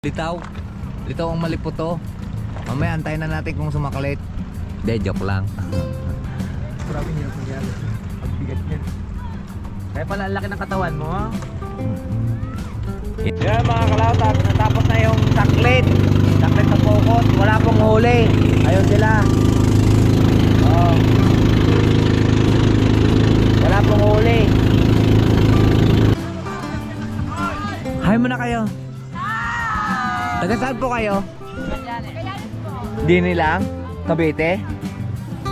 Litaw. Litaw ang malipot to. Mamaya antayin na natin kung sumaklit. De, joke lang. Grabe niya ang pangyari. Ang bigat niya. Kaya pala ang laki ng katawan mo, ha? Yan mga kalautat, natapos na yung saklit. Saklit na pokot. Wala pong huli. Ayun sila. Oh. Wala pong huli. Hi muna kayo. Taga saan po kayo? Dini lang? Cavite?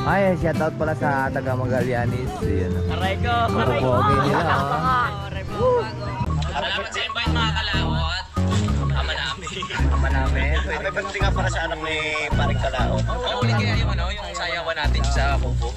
Ay, shoutout pala sa taga Magallanes. Yan. Aray ko! Okay nila. Salamat sa invite mga kalawat. Ama namin. Ama namin. May pagdating nga para sa anak ni Paring Kalao. Uli kaya yung yung sayawan natin sa Kubo.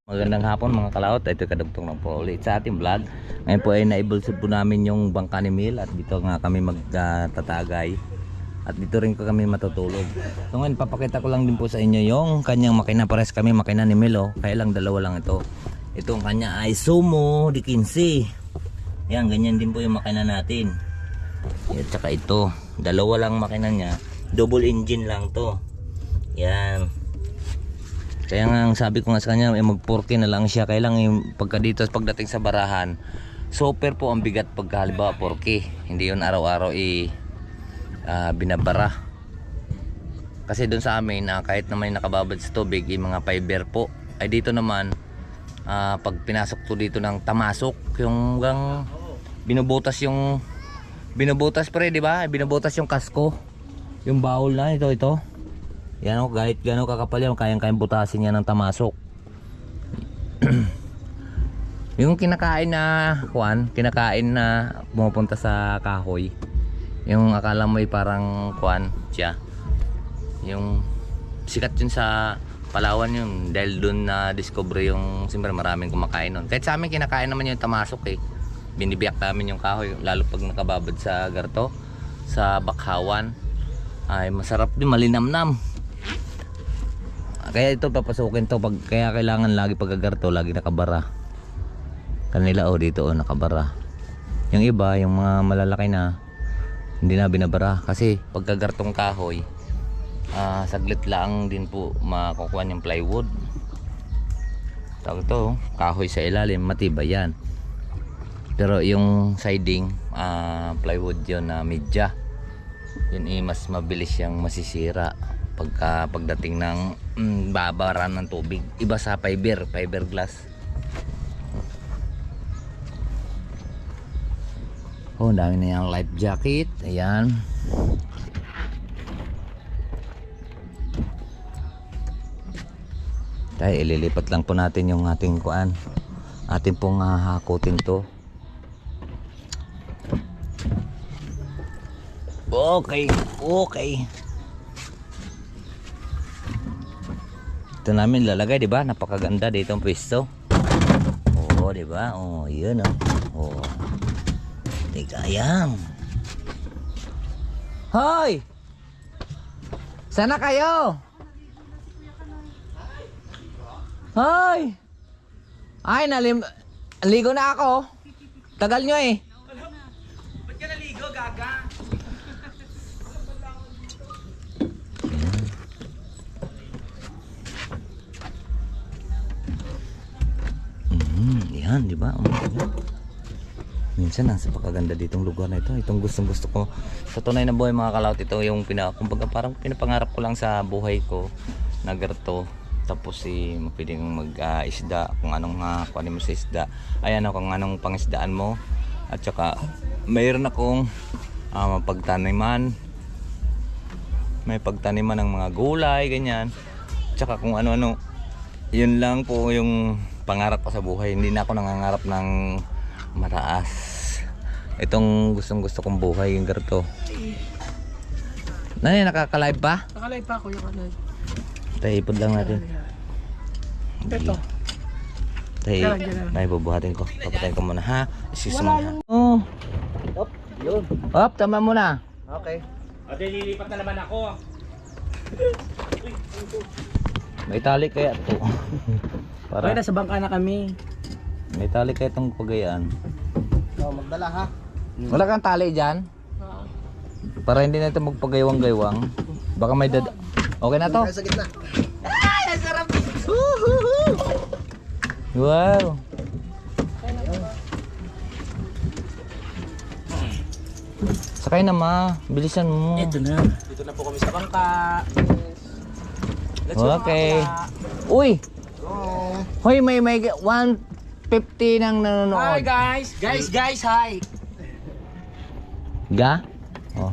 Magandang hapon mga kalaot, ito kadugtong lang po ulit sa ating vlog. Ngayon po ay naibulsod po namin yung bangka ni Mil at dito nga kami magtatagay. At dito rin ko kami matutulog. So ngayon papakita ko lang din po sa inyo yung kanyang makina. Pares kami makina ni Mil, oh. Kaya lang dalawa lang ito. Itong kanya ay Sumo di 15. Yan, ganyan din po yung makina natin. At saka ito, dalawa lang makina niya. Double engine lang to. Yan. Kaya nga sabi ko nga sa kanya mag 4K na lang siya. Kaya lang yung pagka dito pagdating sa barahan, super po ang bigat pagka halimbawa 4K. Hindi yun araw-araw binabara. Kasi doon sa amin kahit naman nakababad sa tubig yung mga fiber po. Ay dito naman pag pinasok to dito ng tamasok, yung gang binubutas pre, di ba? Binubutas yung kasko. Yung bowl na ito. Yan o, kahit gano'n kakapal yan, kayang butasin niya ng tamasok. Yung kinakain na kinakain na pumupunta sa kahoy. Yung akala mo ay parang siya. Yung sikat yun sa Palawan yun, dahil doon na discover yung siyempre maraming kumakain nun. Kahit sa amin kinakain naman yung tamasok eh. Binibiyak namin yung kahoy, lalo pag nakababad sa garto, sa bakhawan. Ay masarap din, malinamnam. Kaya ito papasukin to kaya kailangan lagi pagkagarto lagi nakabara. Kanila dito nakabara. Yung iba yung mga malalaki na hindi na binabara kasi pagkagartong kahoy saglit lang din po makukuha yung plywood. Tawag to kahoy sa ilalim matibay yan. Pero yung siding plywood yun na media. Yun mas mabilis siyang masisira pagdating ng babaran ng tubig. Iba sa fiberglass. Oh, dami na yung life jacket. Ayan. Tayo ililipat lang po natin yung ating kuan. Ating pong hakutin to. Okay. Ito namin lalagay, di ba? Napakaganda dito ang pwesto. Oo, di ba? Oh, 'yun oh. Oh. Tigayang. Hoy! Sana kayo? Hoy! Ay, ligo na ako. Tagal nyo eh. Ba't ka naligo, gaga? Yan, di ba? Minsan nasa pakaganda ditong lugar na ito. Itong gustong-gusto ko sa tunay na buhay mga kalaut. Ito yung kumbaga parang pinapangarap ko lang sa buhay ko na garto. Tapos pwedeng mag-isda kung anong kunin mo sa isda. Ayan kung anong pangisdaan mo. At saka mayroon akong pagtaniman. May pagtaniman ng mga gulay, ganyan. At saka kung ano-ano. Yun lang po yung pangarap ko sa buhay. Hindi na ako nangangarap ng mataas. Itong gustong-gusto kong buhay, yung garto. Nani, nakaka-live pa? Nakalive pa ako yung ano. Tahipod lang natin. Ito. Tayo bubuhatin ko. Papatayin ko muna ha. Excuse mo ha. Oh. Op, yun. Op, tama muna. Okay. Ate, lilipat na naman ako. May tali kaya to. Okay, nasa bangka na kami. May tali kaya itong pagayaan. So, magdala ha. Wala kang tali dyan? Para hindi na ito magpagaywang-gaywang. Baka may dad... Okay na to? Sa gitna. Wow! Sakay na ma, bilisan mo. Ito na. Dito na po kami sa bangka. Let's go, Okay. mga kapla. Uy! Oh. Hoy, may 150 nang Hi nanonood. guys! Guys, hi! Ga? Oh.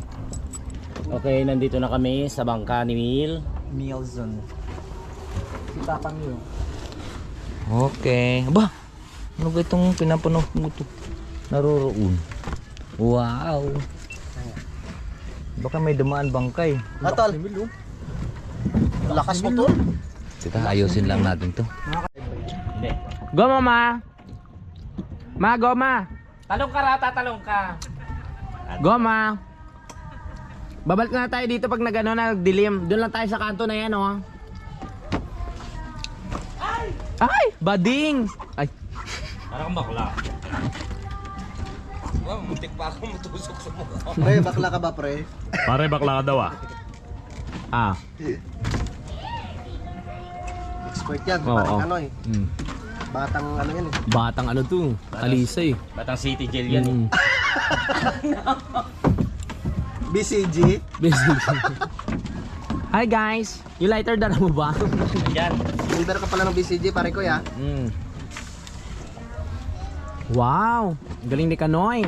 Okay, nandito na kami sa bangka ni Mil. Mealzone. Si Papa Mio. Okay. Aba! Ano ba itong pinapanood mo ito? Naroroon. Wow! Baka may dumaan bangkay. Atol. Lakas mo to. Kita ayusin lang natin to. Go mama. Ma, go ma. Talong ka raw, tatalong ka. Go ma. Babalik na tayo dito pag nagano na nagdilim. Doon lang tayo sa kanto na yan, oh. Ay, bading. Ay. Parang bakla. Wow, muntik pa ako matusok sa mukha. Pre, bakla ka ba, pre? Pare, bakla ka daw ah. Ah. Expert yan, Oo, batang oo. ano eh. Batang ano yan eh. Batang ano to? Alisay. Batang City Jail yan eh. BCG. Busy. Hi guys. Yung lighter dala mo ba? Ayan. Member ka pala ng BCG, pare ko ya. Wow. Galing ni Kanoy.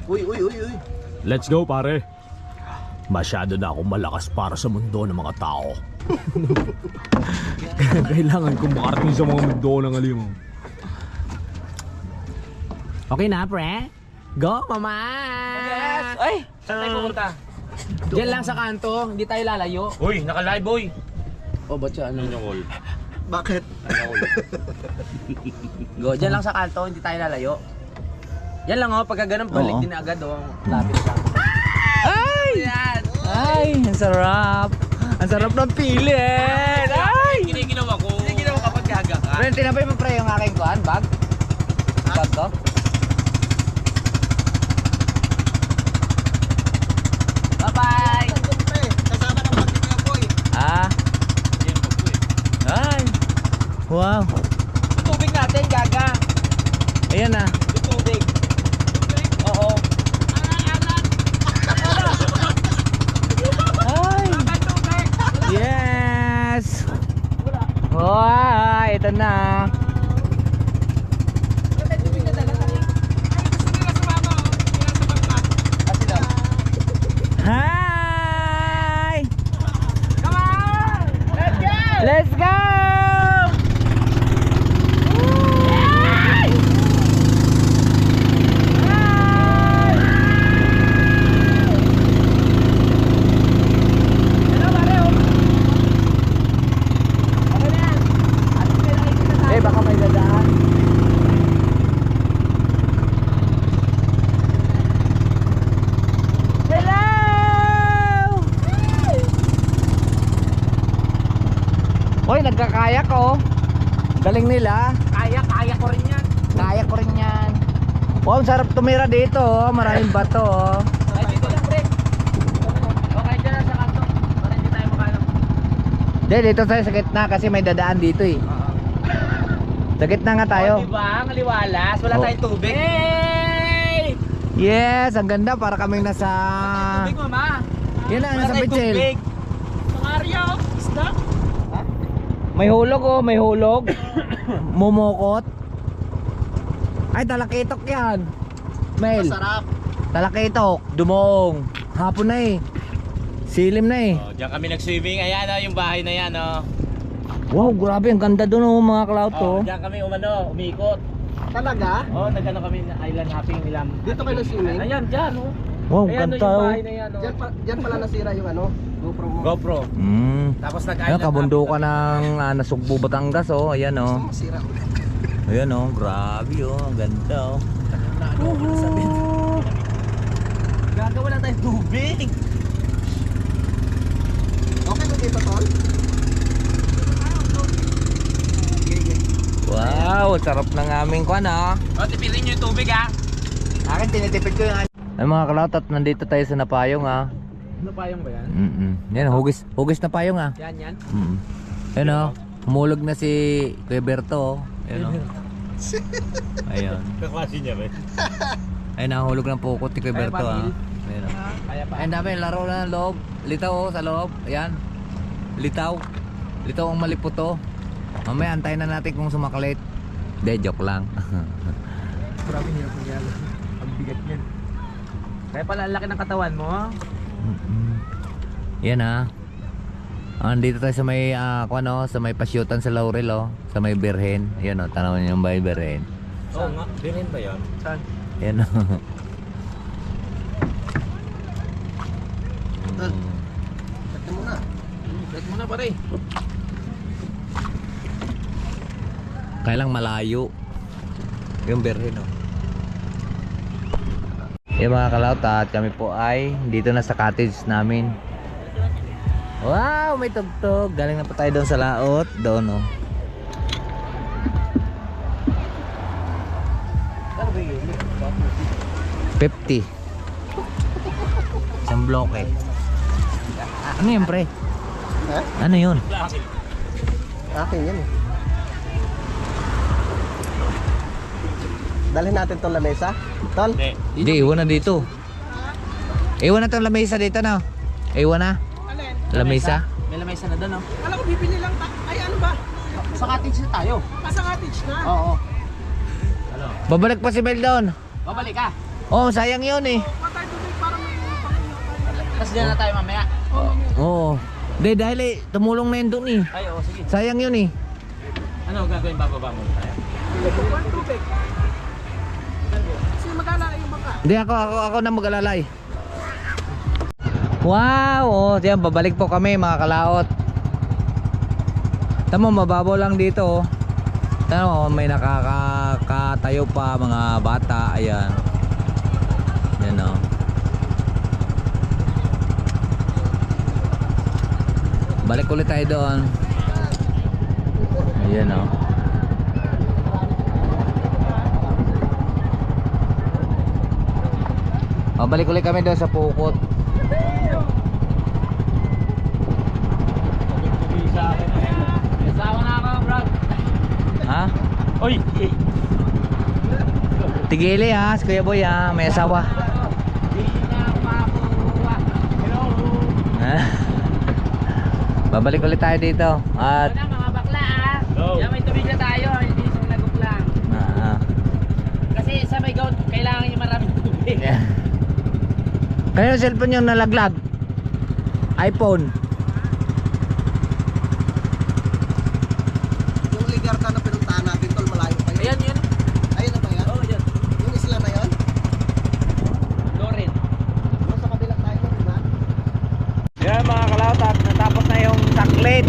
Uy. Let's go pare. Masyado na akong malakas para sa mundo ng mga tao. Kailangan kong makarating sa mga mundo ng alimaw. Okay na, pre? Go, mama! Yes! Ay! Saan tayo pupunta? Diyan lang sa kanto, hindi tayo lalayo. Uy, naka-live boy! Oh, ba't siya ano? Call. Bakit? Go, diyan lang sa kanto, hindi tayo lalayo. Yan lang oh, pagka ganun, balik Oo. din agad oh. Lapit ka. Ay! Yan! Ay! Ang sarap! Ang sarap ng pilit! Ay! Kiniginaw ako. Hindi ginawa kapag gaga ka. Friend, tinapay mo pre yung aking kuhan, bag? Bag ko? Bye-bye! Kasama ng pagkik niya, boy. Ah! Ay! Wow! Yung tubig natin, gaga. Ayan na. Yung tubig. Oo. Ay! Yes! Wow! Ito na. Hi! Come on! Let's go! Let's go! Eh, baka may dadaan. Hello! Hoy, nagkakayak oh. Galing nila. Kaya ko rin yan. Kaya ko rin yan. Oh, ang sarap tumira dito oh. Maraming bato oh. Ay, dito lang, pre. Okay, dyan lang sa kanto. Para hindi tayo makano. Hindi, dito tayo sa gitna kasi may dadaan dito eh. Sa gitna nga tayo. Oh, diba? Ang aliwalas. Wala Oh. tayong tubig. Hey! Yes, ang ganda para kaming nasa... Tubig, mama. Yan na, Wala nasa tayong Pichel. tubig. Pangarya, isda. May hulog oh, may hulog. Mumukot. Ay, talakitok yan. Mel, Masarap. talakitok, dumong. Hapon na eh. Silim na eh. Oh, diyan kami nag-swimming. Ayan oh, yung bahay na yan oh. Wow, grabe, ang ganda doon oh, mga cloud to. Oh, diyan kami umano, umikot. Talaga? Oh, nagano kami na island hopping nila. Dito kayo nag-swimming? Ayan, dyan oh. Wow, Ayan, ganda yung oh. bahay na yan oh. Diyan pala nasira yung ano, GoPro mo. GoPro. Tapos Ayun, nag-island kabundukan ng Nasugbu, Batangas oh. Ayan oh. Masira ulit. Ayan oh, grabe oh. Ang ganda oh. Gagawa na tayong tubig. Okay mo dito, Tol? Wow, sarap ng aming kwan ah. O, tipirin nyo yung tubig ha. Akin tinitipid ko yung Ay mga kalautat, nandito tayo sa Napayong ah. Ano pa yung ba yan? Yan, hugis na payong ah. Yan. Ayun oh, humulog na si Kuya Berto oh. Ayun oh. Ayun. Kaklase niya ba? Ayun, nahulog ng pukot ni Kuya Berto ah. Ayun oh. Kaya pa. Ayun, dami laro na ng loob. Litaw oh, sa loob. Ayan. Litaw ang malipot oh. Mamaya antayin na natin kung sumaklit. Hindi, joke lang. Grabe hirap nangyari. Ang bigat yan. Kaya pala ang laki ng katawan mo. Yan ah. Andito tayo sa may sa may pasyutan sa Laurel oh, sa may Birhen. Yan oh, tanawan niyo yung may Birhen. Oo nga. Birin ba yan? Saan? Yan oh. Ito muna. Break mo na pare. Kailang malayo yung Birhen oh. Yung mga kalautat, kami po ay dito na sa cottage namin. Wow, may tugtog. Galing na po tayo doon sa laot. Doon oh. $50. Isang bloke. Ano yun pre? Ha? Ano yun? Akin yan eh. Dalhin natin tong lamesa. Tol? Hindi, iwan na dito. Iwan na itong lamesa dito na. Iwan na. Lamesa. May lamesa na doon oh. Alam ko bibili lang ay ano ba? Sa cottage na tayo. Sa cottage na. Oo. Babalik pa si Mel doon. Babalik ka. Oh, sayang yun eh. Patay tubig para may panginom. Tapos dyan na tayo mamaya. Oo. Hindi, dahil tumulong na yun doon eh. Ay oo, sige. Sayang yun eh. Ano gagawin? Bababa mo tayo? Ang tubig. Kasi mag-alala yung baka. Hindi, ako na mag-alalay. Wow! Oh, diyan, babalik po kami mga kalaot. Tamo, mababaw lang dito oh. Tamo, may nakakatayo pa mga bata. Ayan. Yan oh. Balik ulit tayo doon. Ayan oh. Balik ulit kami doon sa Pukot. Asawa na ako, bro. Ha? Oy! Tigili ha, si Kuya Boy ha, may asawa. Babalik ulit tayo dito. At Ano mga bakla ah? Yan may tubig na tayo, hindi sumulagok lang. Kasi sa may gout, kailangan niya maraming tubig. Kanino cellphone yung nalaglag? iPhone. Yung Ligarta na pinuntahan natin, Tol, malayo pa yun. Ayan, yan. Ayun na ba yan? Oo, yan. Yung isla na yun? Dorin. Yung sa kabila tayo, di ba? Yan mga kalautat, natapos na yung saklit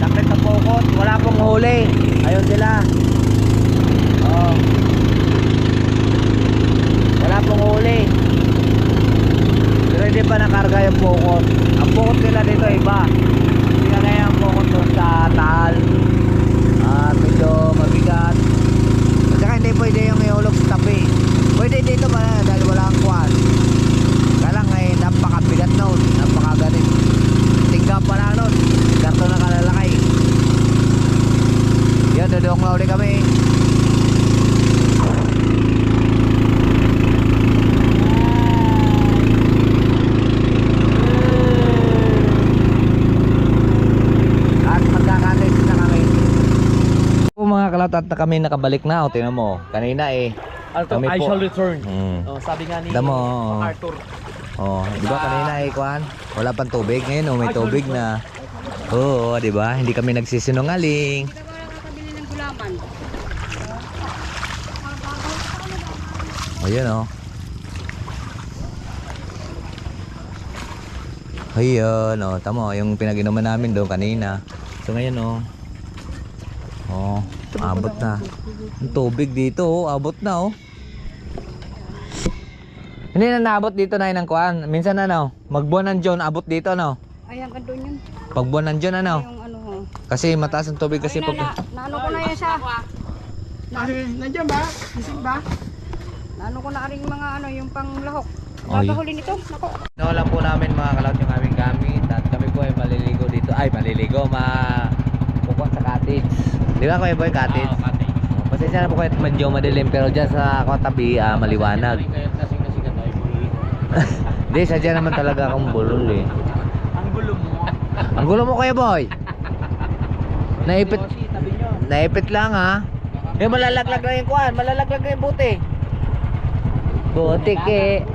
na Pukot, wala pong huli. Ayun sila. Oh. Wala pong huli. Pero hindi pa nakarga yung Pukot. Ang Pukot nila dito iba. Hindi na kaya ang Pukot doon sa Taal. Medyo mabigat. At saka hindi pwede yung ihulog sa tabi. Pwede dito ba dahil wala ang kuwan. Kaya lang napakabigat noon. Napakaganit. Tingga pa na nun. Karto na kalalakay. Yan, dudong na ulit kami. At magkakalit na kami. Mga kalautat na kami nakabalik na. O, tingnan mo. Kanina kami I po. shall return. Mm. Oh, sabi nga ni Damo. Arthur. Oh, di ba kanina Kwan? Wala pang tubig ngayon, may tubig na. Oo, di ba? Hindi kami nagsisinungaling. Ayan oh. Ayan oh, tama yung pinag-inuman namin doon kanina. So ngayon oh. Oh, abot na. Ang tubig dito oh, abot na oh. Hindi na naabot dito na ng kuan. Minsan ano, magbuwan ng John abot dito no. Ayan ka doon yun. Pagbuwan ng John ano. Yung ano ho. Kasi mataas ang tubig kasi pag Naano ko na yan siya. Nandiyan ba? Gising ba? Naano ko na rin mga ano, yung panglahok. Ay. Babahuli nito. Nako. Nawalan po namin mga kalawat yung aming gamit at kami po ay maliligo dito. Ay, maliligo, pupuan sa cottage. Di ba Kuya Boy, cottage? Oh, pasensya na po kayo medyo madilim pero dyan sa katabi maliwanag. Hindi, sadya naman talaga akong bulol eh. Ang gulo mo Kuya Boy. Naipit lang ha. Yung malalaglag na yung kuhan, malalaglag na yung buti. Butik eh.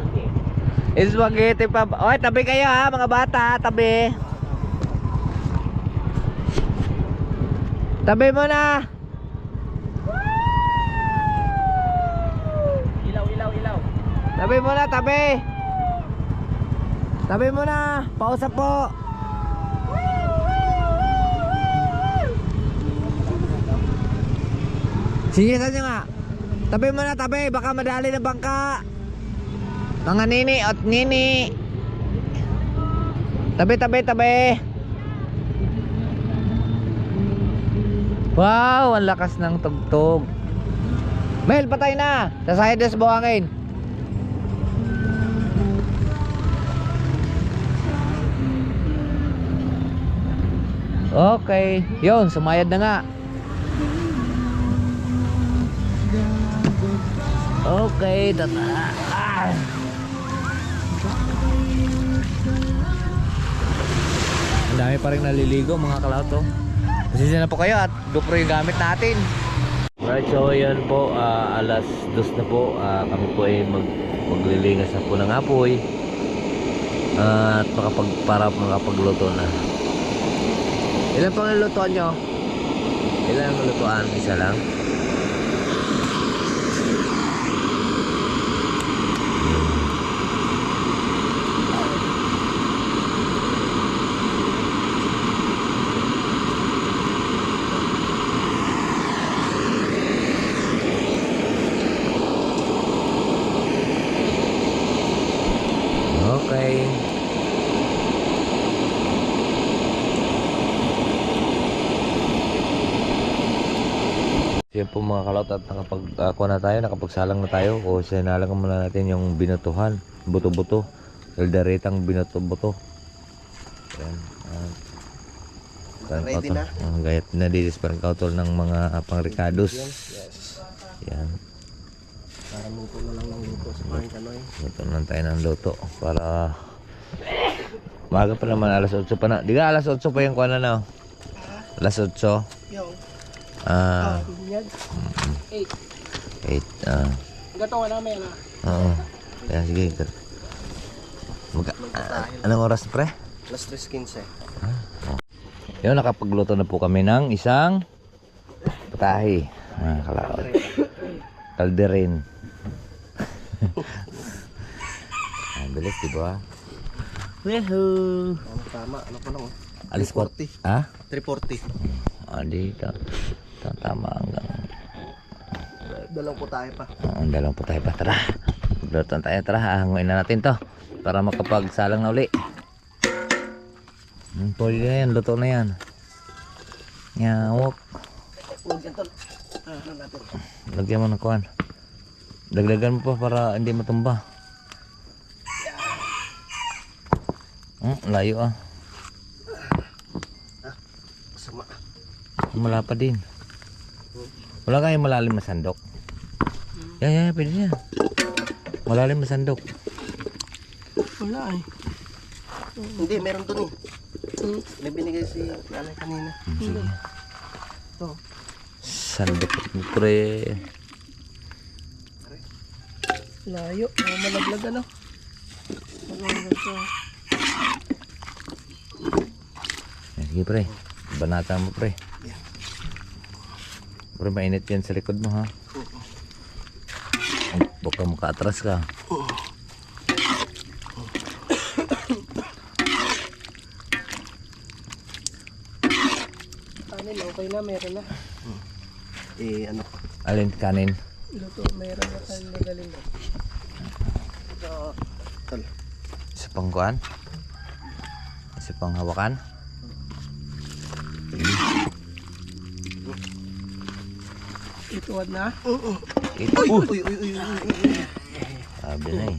Spaghetti pa. Oy, tabi kayo ha, mga bata, tabi. Tabi mo na. Ilaw. Tabi mo na, tabi. Tabi mo na. Pausap po. Sige, saan nyo nga? Tabi mo na, tabi. Baka madali na bangka. Mga nini at nini. Tabi. Wow, ang lakas ng tugtog. Mel, patay na. Sa sides buhangin. Okay. Yun, sumayad na nga. Okay, tata. Ang dami pa rin naliligo mga kalauto. Pasensya na po kayo at GoPro yung gamit natin. Right, so yan po, alas 2 na po. Kami po ay maglilingas na po ng apoy. At makapagluto na. Ilan pang nilutuan nyo? Ilan ang nilutuan? Isa lang? Okay. Yan po mga kalot at nakapagsalang na tayo o sinalang muna natin yung binutuhan, buto-buto, eldaretang binuto-buto. Yan. Ready na? Gayat na dito sa pangkautol ng mga pangricados. Yan. Para luto na lang ng luto sa mga kanoy. Luto lang tayo ng luto para maga pa naman, alas 8 pa na. Di ka alas 8 pa yung kuha na na? Alas 8? Yo. Yan. 8. Gato ka namin na. Oo. Kaya sige. Anong oras pre? Alas 3:15. Yun, nakapagluto na po kami ng isang patahi. Kalawat. Kalderin. Bilis, diba? Woohoo! Tama, ano pa lang oh. Alis ko. 340. Ha? 340. Dito. Tama hanggang. Dalawang po tayo pa. Dalawang po tayo pa. Tara. Magluto tayo. Tara. Hanguin na natin to. Para makapagsalang na uli. Pwede na yan. Luto na yan. Nyawak. Lagyan mo ng kuhan. Dagdagan mo pa para hindi matumba. Layo ah. Sama. Mula pa din. Wala kayong malalim na sandok. Yan, pwede yan. Malalim na sandok. Wala eh. Hindi, meron dun eh. May binigay si nanay kanina. Sige. Ito. Sandok pre. Layo. Malaglag ano. Sige pre. Banata mo pre. Pre, mainit yan sa likod mo ha. Baka makaatras ka. Kanin, okay na, meron na. Ano? Alin kanin? Luto, meron na tayong magaling na. Isa pang kuhan? Isa pang hawakan? Ituwad na. Ito. Uy. Sabi na eh.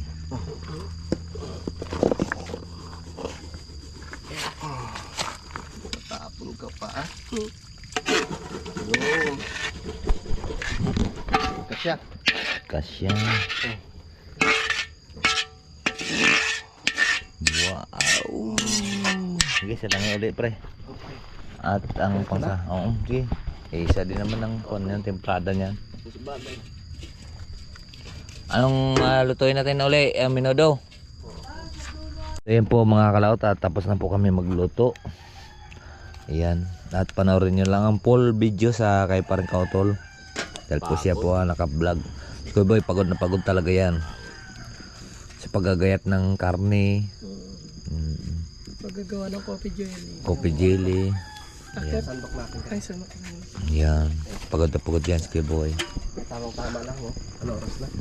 Tapon ka pa ah. Yun. Kasya. Kasya. Wow. Sige, isa lang ulit pre. At ang pangsa. Oo, sige. Isa din naman ng kon yung templada niyan. Anong lutuin natin na uli? Minodo. Ayan po mga kalaot at tapos na po kami magluto. Ayan. At panoorin nyo lang ang full video sa kay Parang Kautol. Dahil po siya po naka-vlog. Si Kuya Boy pagod na pagod talaga yan. Sa paggagayat ng karne. Paggagawa ng coffee jelly. Coffee jelly. Akit. Sandok natin. Ay, sama ka. Ayan. Pagod na pagod yan si Kuya Boy. Tamang-tama lang oh. Ano oras na?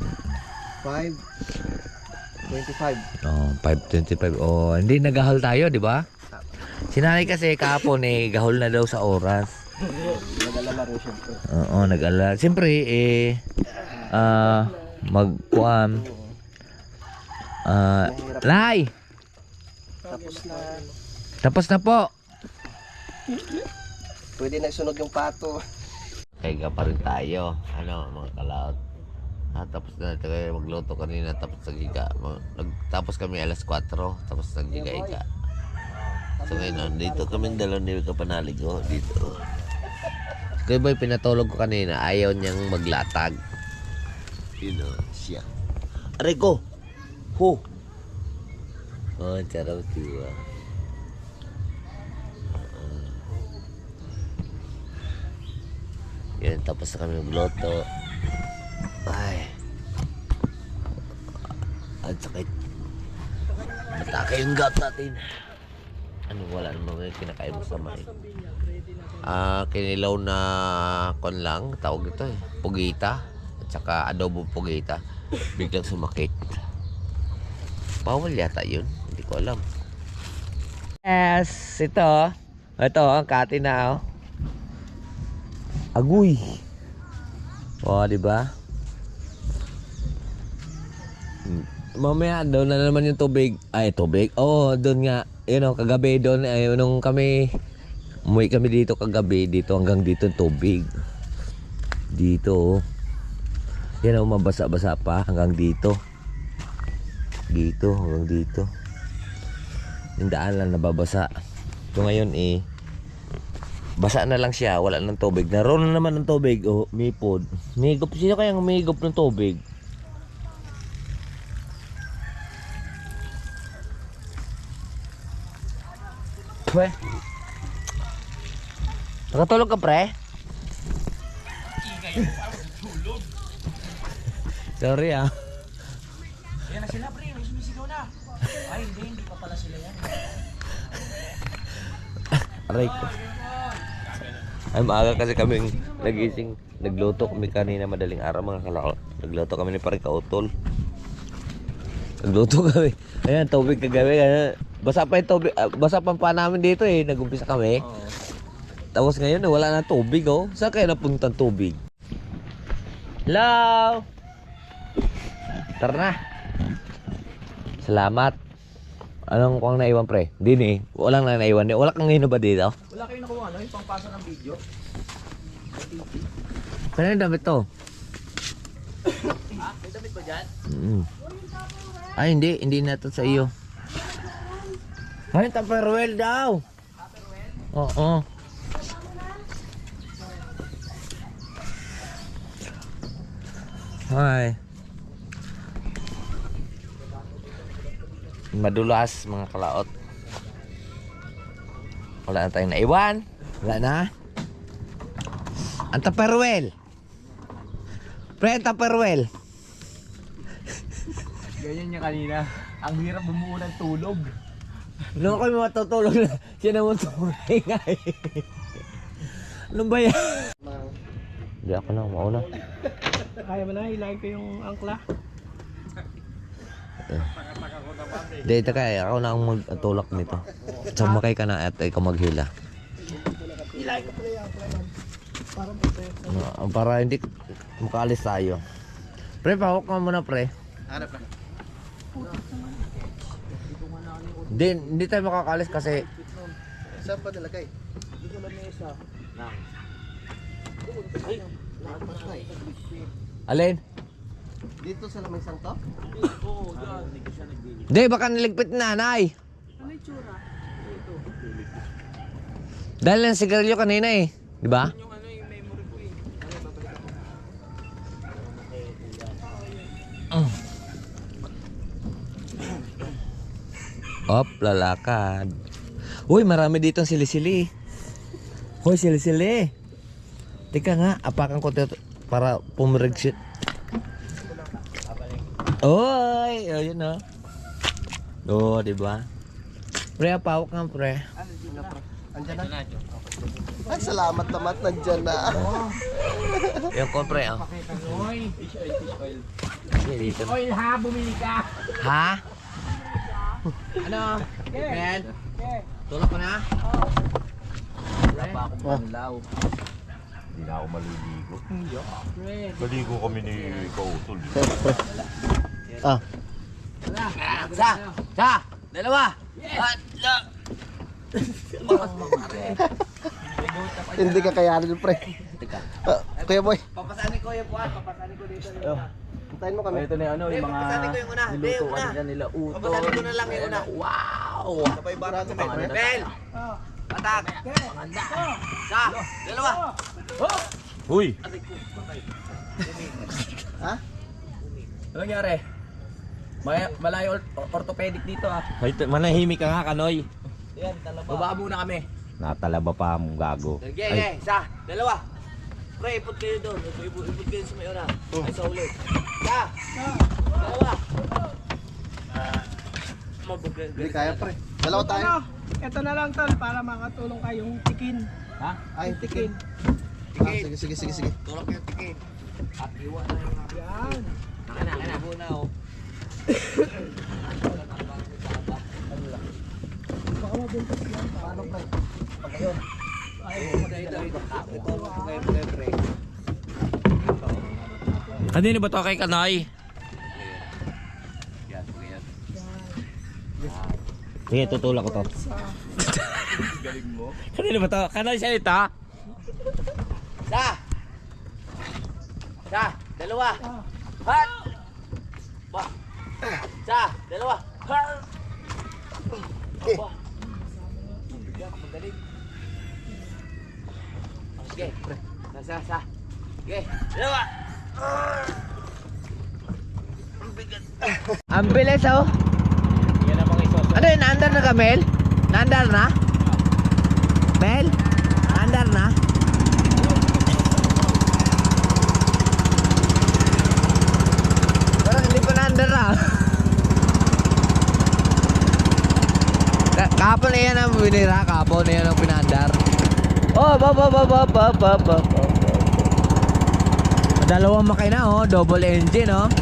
5:25. Oh, 5:25. Oh, hindi nagahol tayo, di ba? Sinanay kasi kahapon gahol na daw sa oras. Nag-alala rin syempre. Oo, nag-alala. Siyempre, magkuhan. Lay! Tapos na. Tapos na po. Pwede na isunod yung pato. Kaya pa rin tayo. Ano, mga kalaot. Tapos na natin kayo magluto kanina. Tapos nagiga. Tapos kami alas 4. Tapos nagiga-iga. So ngayon, dito kami dalawa ni Kapanalig. Oh, dito. Kaya boy, pinatulog ko kanina. Ayaw niyang maglatag. Yun o, siya. Aray ko! Ho! Oh, charaw tiwa. Yan, tapos na kami magluto. Ay. Ang sakit. Matake yung gat natin. Ano, wala naman yung kinakain mo sa may. Kinilaw na kon lang, tawag ito eh. Pugita. At saka adobo pugita. Biglang sumakit. Bawal yata yun. Hindi ko alam. Yes, ito. Ito, ang kati na oh. Agoy. Oh, di ba? Mamaya doon na naman yung tubig. Ay, tubig. Oh, doon nga. Yun oh, kagabi doon nung kami umuwi kami dito kagabi, dito hanggang dito tubig. Dito oh. Yan oh, mabasa-basa pa hanggang dito. Dito hanggang dito. Yung daan lang nababasa. So ngayon basa na lang siya, wala ng tubig. Naroon na naman ng tubig. Oh, may pod. Migop. Sino kayang umigop ng tubig? Pre? Nakatulog ka, pre? Sorry ah. Yan na sila, pre. May sumisigaw na. Ay, hindi pa pala sila yan. Aray ko. Ay, maaga kasi kami nagising. Nagluto kami kanina madaling araw mga kalao. Nagluto kami ni Parang Kautol. Nagluto kami. Ayan, tubig kagabi. Basa pa yung tubig. Basa pa namin dito eh. Nagumpisa kami. Tapos ngayon wala na tubig oh. Saan kayo napunta ang tubig? Hello! Tara na. Salamat. Anong kuwang naiwan pre? Hindi ni. Walang na naiwan. Wala kang ngayon ba dito? Wala kayo nakuha, no? Yung pangpasa ng video. Kaya yung damit to? Ha? May damit ba dyan? Ay hindi. Hindi na to sa iyo. Ay, Tupperware daw. Tupperware? Oo. Hi. Madulas mga kalaot. Wala na tayong naiwan. Wala na. Ang Tupperware. Pre, Tupperware. Ganyan niya kanina. Ang hirap bumuo ng tulog. Noon kami matutulog na. Siya naman tunay nga eh. Ano ba yan? Hindi ako na, mauna. Kaya mo na, hilahin ko yung angkla. Hindi, ito kaya. Ako na ang magtulak nito. Sumakay ka na at ikaw maghila. Hilahin ko pala yung angkla man. Para hindi makaalis tayo. Pre, pahawak ka muna pre. Ano pa? Hindi tayo makakaalis kasi Saan pa nilagay? alin? Dito sa lamisang to? Hindi, baka niligpit na, nanay. Ano yung tsura? Dahil ng sigarilyo kanina eh. Di ba? Yung ano yung memory ko eh. Op, lalakad. Uy, marami ditong sili-sili. Hoy, sili-sili. Teka nga, apakan ko dito para pumirigsit. Oy, ayun na. Oh, di ba? Pre, apawak nga, pre. Andyan na. Ay, salamat naman. Nandyan na. Yung ko, pre, oh. Oy, Sige, dito. oil ha, bumili ka. Ha? Ano? Ben? Tulak ko na? Wala pa akong panlaw. Hindi na ako maliligo. Maligo kami ni Kautol. Ah. Sa! Dalawa! At, Hindi ka kayanin, pre. Teka. Kuya boy. Papasanin ko yung buwan. Papasanin ko dito. Hintayin mo kami. Ito na yung ano, yung mga papasanin ko yung una. nilutuan nila nila utol. Papasanin ko na lang yung una. Wow! Sabay barato kay pre. Bel! Patak! Sa! Dalawa! Uy! Ha? Ano nangyari? Malayo orthopedic dito ah. Manahimik ka nga, Kanoy. Yan, talaba. Baba muna kami. Natalaba pa ang gago. Sige, sa! Dalawa! Pre, ipot kayo doon. Ipot kayo sa may una. Ay, sa ulit. Sa! Dalawa! Hindi kaya, pre. Dalawa tayo. Ano? Ito na lang tol para makatulong kayong tikin. Ha? Ay, tikin. Ah, sige. Tulak yung tikin. At iwan na yung Yan. Kaya na, oh. Baka mabuntos yan. Paano, pre? Kanino ba to kay Kanoy? Sige, tutulak ko to. Kanino ba to? Kanoy siya ito? Sa! Dalawa! Hat! Ba! Sa! Dalawa! Hat! Ba! Magaling. Sige, pre. Sa. Sige, dalawa! Ang bilis oh! Yan ang mga isoso. Ano yun? Naandar na ka, Mel? Naandar na? Mel? Naandar na? Parang hindi pa naandar na. Kahapon na yan ang binira. Kahapon na yan ang pinandar. Oh, ba. Dalawang makina oh. Double engine oh.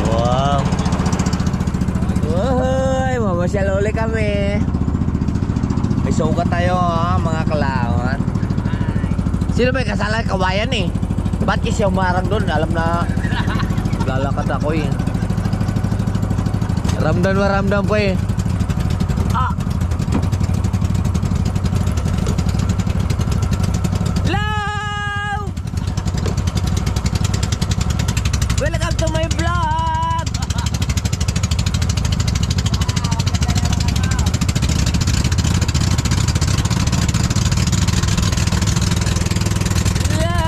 Wow. Uy, mamasyal ulit kami. May sugat tayo mga kalawan. Sino may kasalanan? Kawayan eh. Ba't kasi umarang doon? Alam na lalakad ako eh. Ramdam po eh. Hello! Welcome to my vlog! Hello!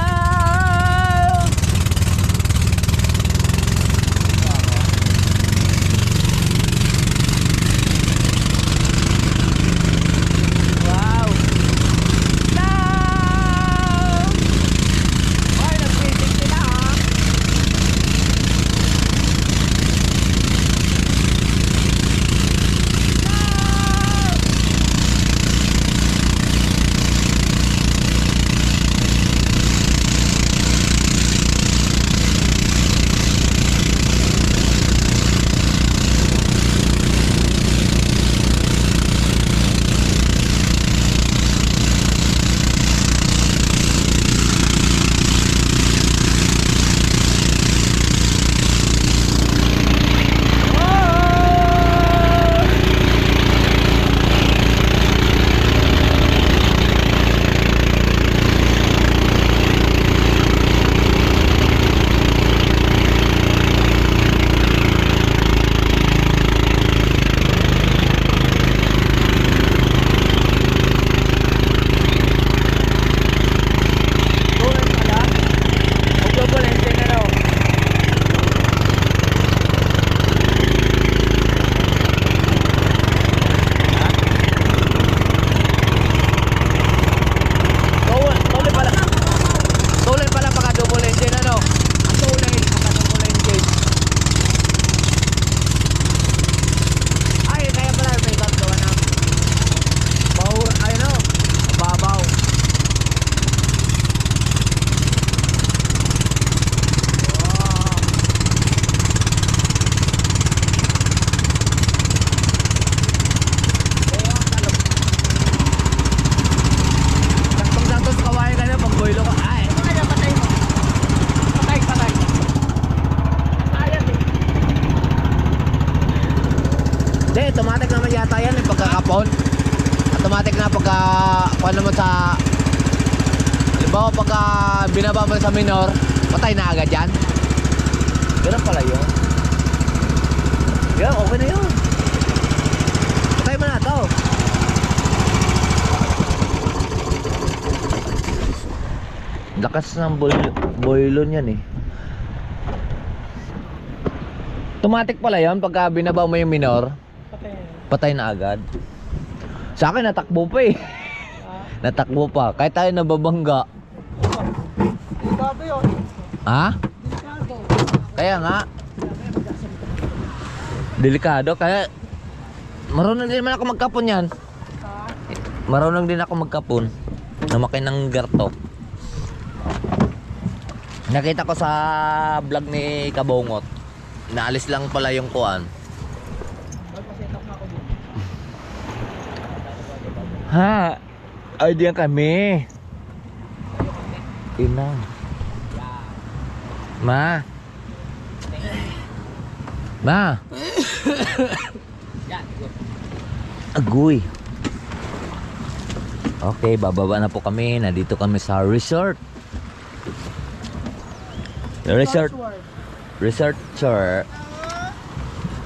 automatic na pagka kuha naman sa halimbawa pagka binaba mo sa minor, patay na agad yan. Ganun pala yun. Yeah, okay na yun. Patay mo na to. Lakas ng boilon yan eh. Automatic pala yun pagka binaba mo yung minor, patay na agad. Sa akin natakbo pa eh. Natakbo pa. Kahit tayo nababangga. Delikado yun. Ha? Delikado. Kaya nga. Delikado. Kaya marunong din naman ako magkapon yan. Marunong din ako magkapon. Namaki ng garto. Nakita ko sa vlog ni Kabongot. Naalis lang pala yung kuan. Ha? Ay diyan kami. Ina. Ma. Ma. Agoy. Okay, bababa na po kami. Nandito kami sa resort. Researcher.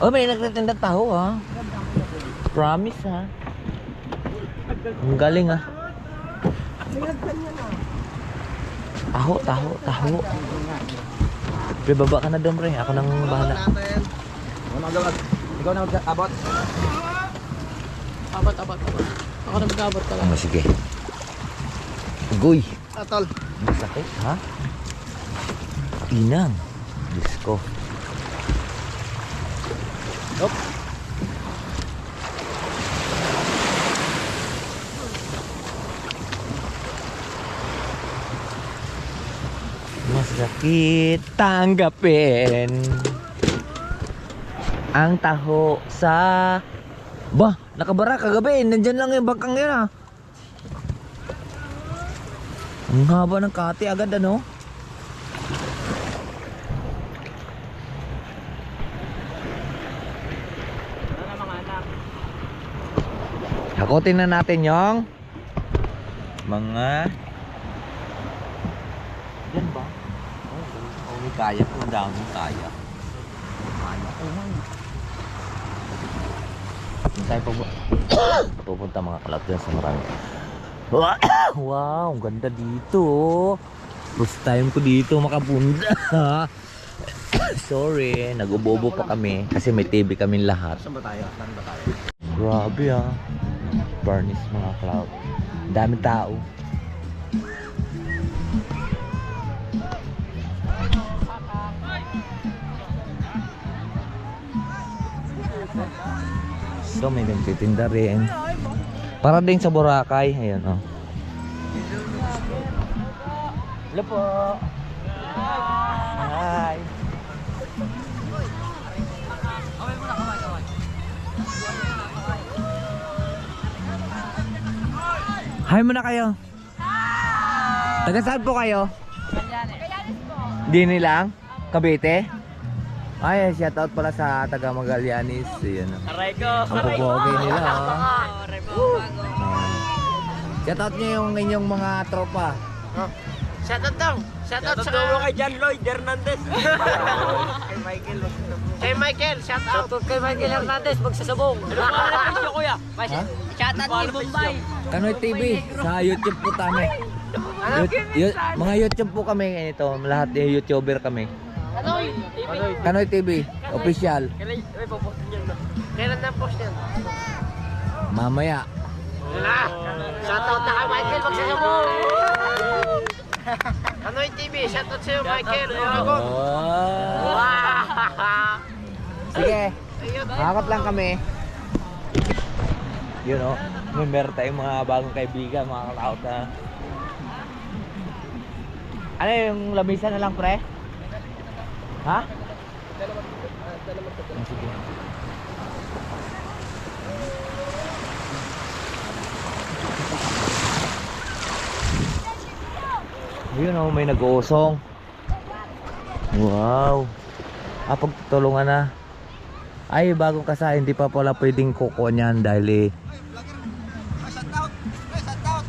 Oh, may nagtitinda taho ha. Promise ha. Ang galing ha. Taho. Pre, baba ka na doon pre. Ako nang bahala. Ikaw na mag-abot. Abot. Ako na mag-abot ka lang. Oh, sige. Agoy. Atol. Masakit ha. Inang. Diyos ko. Hop. Masakit tanggapin ang taho sa... Bah, nakabara kagabi. Nandyan lang yung bangkang yun ha. Ang haba ng kati agad ano. Hakutin na natin yung mga yan ba? Oh, may kaya ko. Ang daming kaya. Kaya ko man. Saan tayo pupunta mga kalap dyan sa marami. Wow, ang ganda dito. First time ko dito makapunta. Sorry, nag-ubobo pa kami kasi may TV kami lahat. Saan ba tayo? Grabe ah. Furnace mga cloud. Dami tao. So may nagtitinda rin. Para din sa Boracay. Ayan oh. Hello po. Hi. Hi muna kayo. Taga saan po kayo? Kailanis po. Dini lang? Cavite? Ay, shoutout pala sa taga Magallanes. Ayan. Aray ko. Ang pupogi nila. Oh. Shoutout nyo yung inyong mga tropa. Shoutout daw. Shoutout sa kay John Lloyd Hernandez. Kay Michael, shoutout. Kay Michael Hernandez, magsasabong. Ano pa ang kuya? Shoutout ni Bombay. Kanoy TV sa YouTube po kami. Mga YouTube po kami ito, lahat yung YouTuber kami. Kanoy TV official. Kailan na post yan? Mamaya. Shoutout na kay Michael, magsasabong. Anoy TV, shoutout sa'yo Michael. Oragon. Oh. Sige. Makakot lang kami. You know, may meron tayong mga bagong kaibigan, mga kalaot na. Ano yung lamisa na lang pre? Ha? Oh, sige. Yun oh, may nag-uusong. Wow. Pagtulungan na. Ay, bagong kasal, hindi pa pala pwedeng kukuha niyan dahil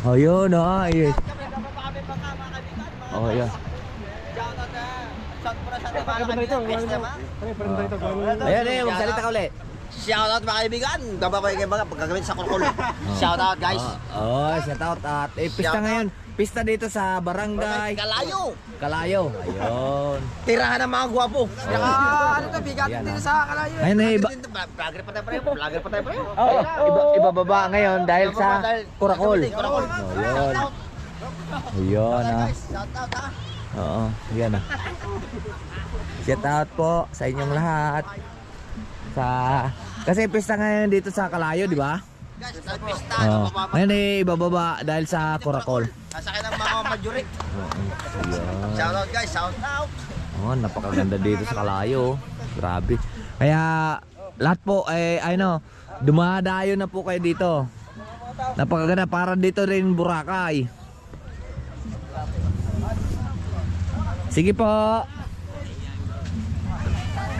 Oh, yun, oh. Ayun. Oh, yun. Ayan, eh, magsalita ka ulit. Shoutout mga kaibigan. Bababay kayo mga pagkagawin sa kulkul. Shoutout guys. Oh, shout out. At pista ngayon. Pista dito sa barangay Kalayo. Kalayo. Ayun. Tirahan ng mga gwapo. Ano to, bigat Ayan, din ah. sa kalayo. Ayun, eh, Vlogger pa tayo pre. Vlogger pa tayo pre. ibababa ngayon dahil sa Kurakol. Kurakol. Oh, yun. Ayun, ah. Shoutout ha. Oo, yan ah. Shout out po sa inyong lahat. Kasi pista ngayon dito sa Kalayo, di ba? Guys, sa pista. Oo. Ngayon eh, ibababa dahil sa Kurakol. Sasakay ng mga majurik. Shoutout guys. Shoutout. Oh, napakaganda dito sa Kalayo. Grabe. Kaya lahat po dumadayo na po kayo dito. Napakaganda para dito rin Boracay. Sige po.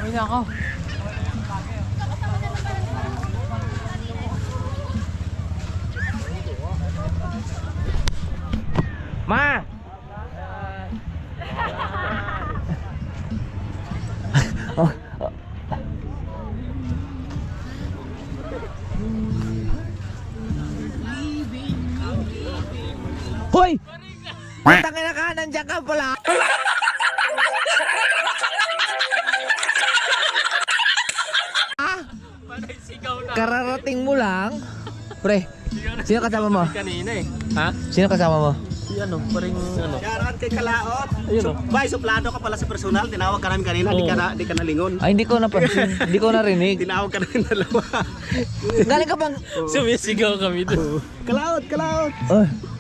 Uy, ako. Ma! Hoy! Tangina ka, nandiyan ka pala. Kararating mo lang. Pre, sino kasama mo? Kanina eh. Ha? Sino kasama mo? Si ano, paring ano. Shoutout kay Kalaot. Ayun oh. Bay, suplado ka pala sa personal. Tinawag ka namin kanina. Di ka nalingon. Ay, hindi ko napansin. Hindi ko narinig. Tinawag ka namin dalawa. Galing ka bang... Sumisigaw kami doon. Kalaot, Kalaot.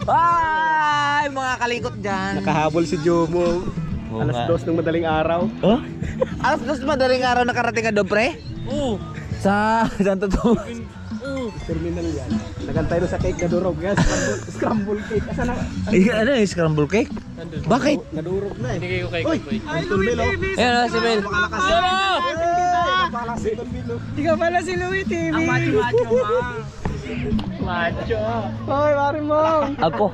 Ay, mga kalikot dyan. Nakahabol si Jomo. Oo Alas nga. 2 ng madaling araw. Oh? Alas 2 madaling araw nakarating ka doon, pre? Oo. Sa Santo Tomas. Terminal yan. Nagantay doon sa cake na durog. Yes, scramble cake. Asa na? Ay, ano yung scramble cake? Bakit? Nadurog na eh. Hindi kayo kay Uy! Kuy. Ang tulbil oh. Ayan na, si Mel. Di ka pala si Louie TV. Ang macho-macho, ma. Macho. Hoy, pare mo. Ako.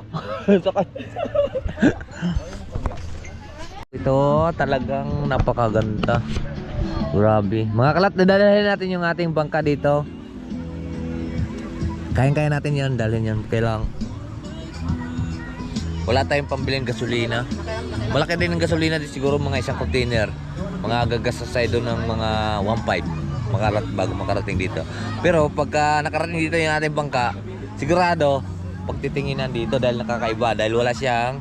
Ito talagang napakaganda. Grabe. Mga kalat, dadalhin natin yung ating bangka dito. Kaya natin yan, dalhin yan. Kailang wala tayong pambiling gasolina. Malaki din ng gasolina din siguro mga isang container. Mga gagastos tayo doon ng mga 1.5 bago makarating dito. Pero pagka nakarating dito yung ating bangka, sigurado pagtitinginan dito dahil nakakaiba. Dahil wala siyang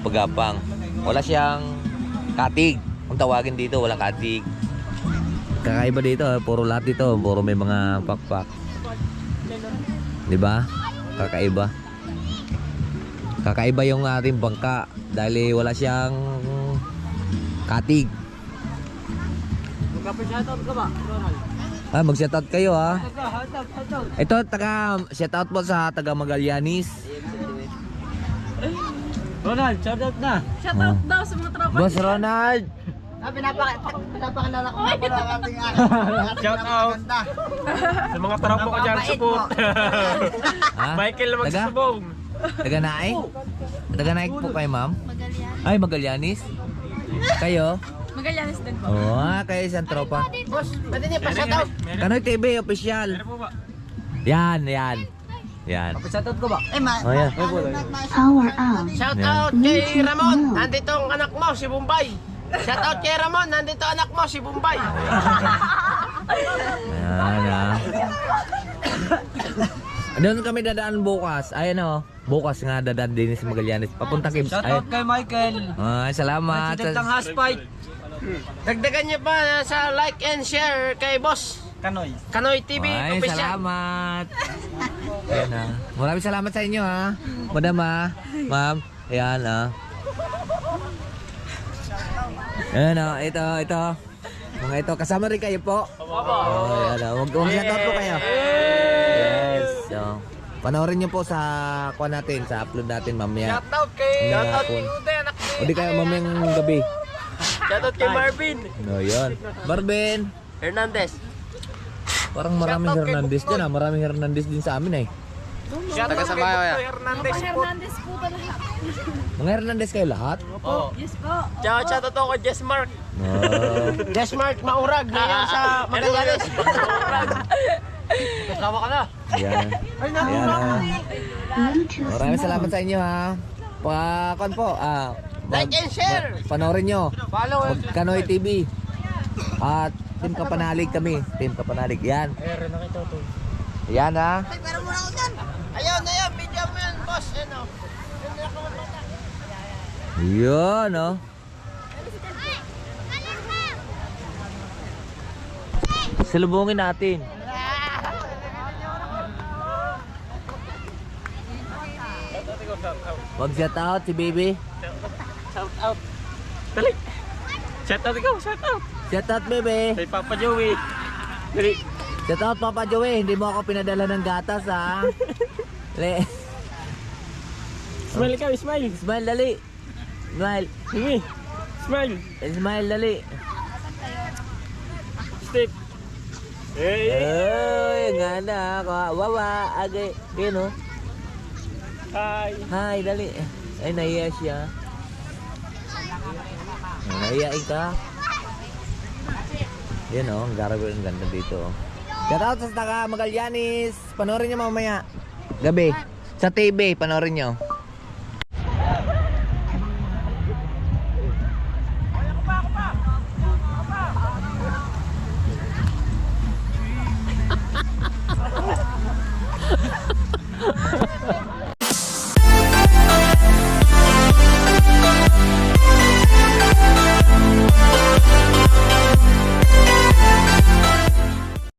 pagapang. Wala siyang katig. Kung tawagin dito, walang katig. Kakaiba dito, puro lahat dito, puro may mga pakpak. 'Di ba? Kakaiba. Kakaiba yung ating bangka dahil wala siyang katig. Magpa-shoutout ka ba, Ronald? Ah, mag-shoutout kayo ha. Ito shoutout po sa taga Magallanes. Ronald, shoutout na. Shoutout daw sa mga tropa. Boss Ronald. Pinapakilala ko na pala ang ating Shout out sa mga tropa ko dyan, support. Ha? Michael na magsusubong. Taga Naik? Taga Naik po kayo, ma'am? Ay, Magallanes. Kayo? Magallanes din po. Oo, kayo isang tropa. Boss, pwede niya pa-shoutout. Kanoy TV official. Yan. Shoutout ko ba? Oh, yan. Shoutout kay Ramon. Nandito ang anak mo, si Bombay. Shoutout kay Ramon. Nandito anak mo, si Bombay. Yan. Doon kami dadaan bukas. Ay, bukas nga dadaan din si Magallanes. Papunta kay... Shoutout kay Michael. Ay, salamat. President ng Haspite. Dagdagan niyo pa sa like and share kay Boss Kanoy. Kanoy TV Ay, official. salamat. Ayan na. Maraming salamat sa inyo ha. Madam ha. Ma'am. Ayan Ayan ito. Mga ito, kasama rin kayo po. Oh, ayan mag-shoutout po kayo. Yes. So, panoorin nyo po sa natin, sa upload natin mamaya. Shoutout kay Ude, anak ni O di kaya mamayang gabi. Shoutout kay Marvin No, yun. Marvin. Hernandez. Parang maraming Shoutout kay Hernandez Buknoy. dyan ha. Maraming Hernandez din sa amin eh. Taga sa bayan. Hernandez po talaga. Mga Hernandez kayo lahat? Yes po. Shout out ako, Jess Mark. Desmark Maurag na yan sa Magallanes. Kasama ka na. Yan. Ayan Maraming salamat sa inyo ha. Pakon po. Like and share. Panoorin nyo. Follow Kanoy TV. At Team Kapanalig kami. Team Kapanalig. Yan. Yan ha. Ayun, video mo yan, boss. Ano? Yun oh. Salubungin natin. Mag-shout out si baby. Shout out. Dali. Shout out ikaw, shout out. Shout out baby. Kay Papa Joey. Dali. Shout out Papa Joey. Hindi mo ako pinadala ng gatas ha. Le. Smile ikaw, smile. Smile dali. Smile. Sige. Smile. Smile dali. Step. Ay, nga na. Wawa. Agay. Gino. Hi. Hi, dali. Ay, nahiya siya. Nahiyain ka. Yan o, ang garabi, ang ganda dito. Shout out sa taga Magallanes. Panoorin nyo mamaya. Gabi. Sa TV, panoorin nyo.